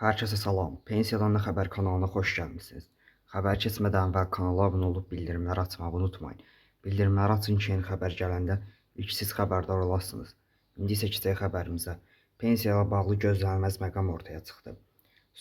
Herkese salam. Pensiyadan Nə Xəbər kanalına xoş gəlmisiniz. Xəbər keçmədən əvvəl kanala abunə olub bildirimləri açmağı unutmayın. Bildirimləri açın ki, yeni xəbər gələndə ilk siz xəbərdar olasınız. İndi isə keçək xəbərimizə. Pensiya ilə bağlı gözlənilməz məqam ortaya çıxdı.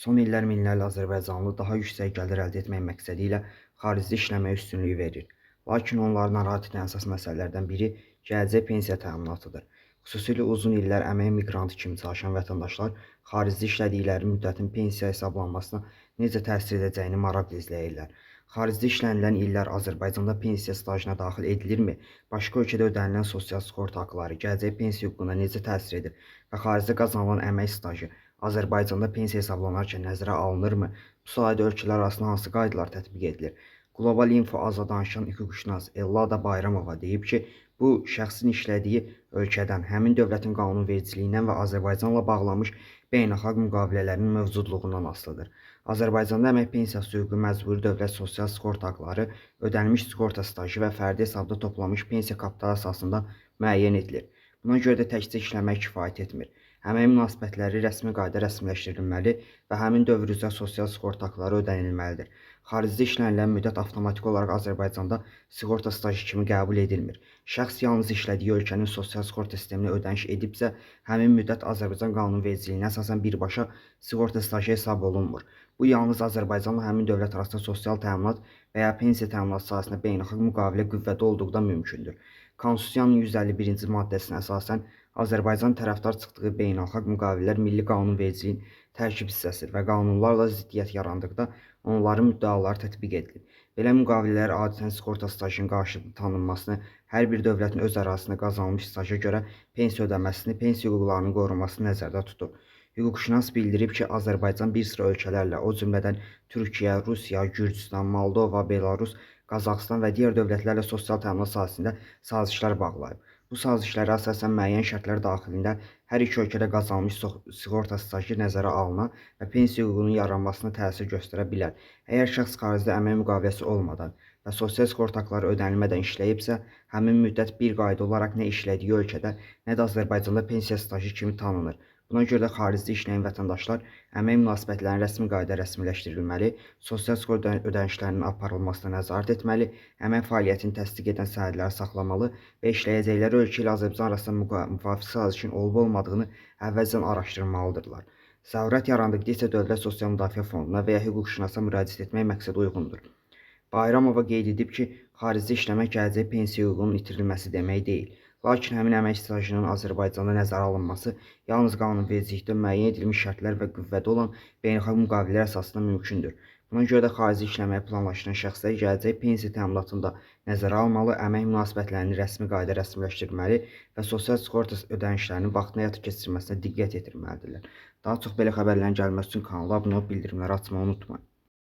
Son illər minlərlə azərbaycanlı daha yüksək gəlir əldə etmək məqsədi ilə xaricdə işləməyə üstünlük verir. Lakin onları narahat edən əsas məsələlərdən biri gələcək pensiya təminatıdır. Xüsusilə uzun illər əmək miqrantı kimi çalışan vətəndaşlar xaricdə işlədikləri müddətin pensiya hesablanmasına necə təsir edəcəyini maraqla izləyirlər. Xaricdə işlənilən illər Azərbaycanda pensiya stajına daxil edilirmi? Başqa ölkədə ödənilən sosial sığorta haqları gələcək pensiya hüququna necə təsir edir və xaricdə qazanılan əmək stajı Azərbaycanda pensiya hesablanarkən nəzərə alınırmı? Bu sahədə ölkələr arasında hansı qaydalar tətbiq edilir? Qlobal Info Az'a danışan hüquqşünas Ellada Bayramova deyib ki, bu şəxsin işlədiyi ölkədən, həmin dövlətin qanunvericiliyindən və Azərbaycanla bağlanmış beynəlxalq müqavilələrin mövcudluğundan asılıdır. Azərbaycanda əmək pensiyası hüququ məcburi dövlət sosial sığorta haqları, ödənilmiş sığorta stajı və fərdi hesabda toplanmış pensiya kapitalı əsasında müəyyən edilir. Buna görə də təkcə işləmək kifayət etmir. Əmək münasibətləri rəsmi qayda rəsmiləşdirilməli və həmin dövr üzrə sosial sığorta haqları ödənilməlidir. Xaricdə işlənilən müddət avtomatik olaraq Azərbaycanda sığorta stajı kimi qəbul edilmir. Şəxs yalnız işlədiyi ölkənin sosial sığorta sisteminə ödəniş edibsə, həmin müddət Azərbaycan qanunvericiliyinə əsasən birbaşa sığorta stajı hesab olunmur. Bu yalnız Azərbaycanla həmin dövlət arasında sosial təminat və ya pensiya təminatı sahəsində beynəlxalq müqavilə qüvvədə olduqda mümkündür. Konstitusiyanın 151-ci maddəsinə əsasən Azərbaycan tərəfdar çıxdığı beynəlxalq müqavilələr milli qanunvericiliyin tərkib hissəsidir və qanunlarla ziddiyyət yarandıqda onların müddəaları tətbiq edilir. Belə müqavilələr adətən sığorta stajının qarşılıqlı tanınmasını, hər bir dövlətin öz ərazisində qazanılmış staja görə pensiya ödəməsini, pensiya hüquqlarının qorunmasını nəzərdə tutur. Hüquqşünas bildirib ki, Azərbaycan bir sıra ölkələrlə, o cümlədən Türkiyə, Rusiya, Gürcüstan, Moldova, Belarus, Qazaxıstan və digər dövlətlərlə sosial təminat sahəsində sazişlər bağlayıb. Bu sazişlərə əsasən müəyyən şərtlər daxilində hər iki ölkədə qazanılmış sığorta stajı nəzərə alınan və pensiya hüququnun yaranmasına təsir göstərə bilər. Əgər şəxs xaricdə əmək müqaviləsi olmadan və sosial sığorta haqları ödənilmədən işləyibsə, həmin müddət bir qayda olaraq nə işlədiyi ölkədə, nə də Azərbaycanda pensiya stajı kimi tanınır. Buna görə də xaricdə işləyən vətəndaşlar əmək münasibətlərinin rəsmi qayda rəsmiləşdirilməli, sosial sığorta ödənişlərinin aparılmasına nəzarət etməli, əmək fəaliyyətini təsdiq edən sənədləri saxlamalı və işləyəcəkləri ölkə ilə Azərbaycan arasında müvafiq sazişin olub-olmadığını əvvəlcədən araşdırmalıdırlar. Zərurət yarandıqda isə Dövlət Sosial Müdafiə Fonduna və ya hüquqşünasa müraciət etmək məqsədə uyğundur. Bayramova qeyd edib ki, xaricdə işləmək gələcək pensiya hüququnun itirilməsi demək deyil. Lakin həmin əmək stajının Azərbaycanda nəzərə alınması yalnız qanunvericilikdə müəyyən edilmiş şərtlər və qüvvədə olan beynəlxalq müqavilələr əsasında mümkündür. Buna görə də xarici işləməyi planlaşdıran şəxslər gələcək pensiya təminatında nəzərə almalı, əmək münasibətlərinin rəsmi qayda rəsmiləşdirməli və sosial sığorta ödənişlərinin vaxtında həyata keçirilməsinə diqqət yetirməlidirlər. Daha çox belə xəbərlərin gəlməsi üçün kanala abunə olub bildirimləri açmayı unutmayın.